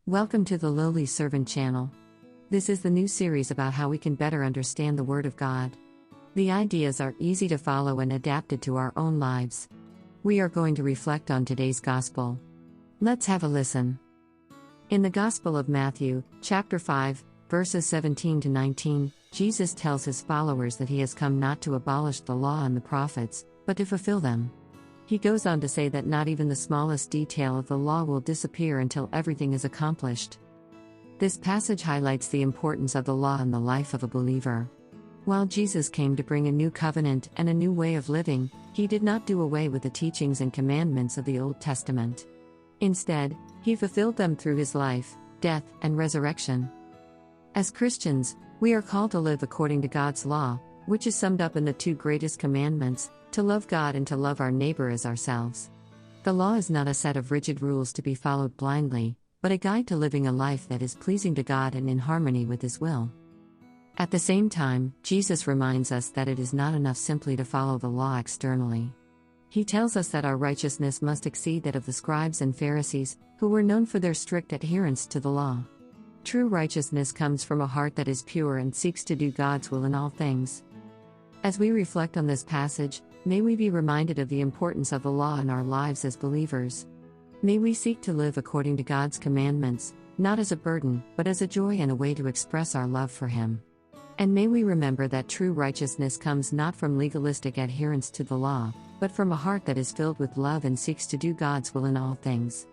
Welcome to the Lowly Servant channel. This is the new series about how we can better understand the Word of God. The ideas are easy to follow and adapted to our own lives. We are going to reflect on today's Gospel. Let's have a listen. In the Gospel of Matthew, chapter 5, verses 17 to 19, Jesus tells his followers that he has come not to abolish the law and the prophets, but to fulfill them. He goes on to say that not even the smallest detail of the law will disappear until everything is accomplished. This passage highlights the importance of the law in the life of a believer. While Jesus came to bring a new covenant and a new way of living, he did not do away with the teachings and commandments of the Old Testament. Instead, he fulfilled them through his life, death, and resurrection. As Christians, we are called to live according to God's law, which is summed up in the two greatest commandments, to love God and to love our neighbor as ourselves. The law is not a set of rigid rules to be followed blindly, but a guide to living a life that is pleasing to God and in harmony with His will. At the same time, Jesus reminds us that it is not enough simply to follow the law externally. He tells us that our righteousness must exceed that of the scribes and Pharisees, who were known for their strict adherence to the law. True righteousness comes from a heart that is pure and seeks to do God's will in all things. As we reflect on this passage, may we be reminded of the importance of the law in our lives as believers. May we seek to live according to God's commandments, not as a burden, but as a joy and a way to express our love for Him. And may we remember that true righteousness comes not from legalistic adherence to the law, but from a heart that is filled with love and seeks to do God's will in all things.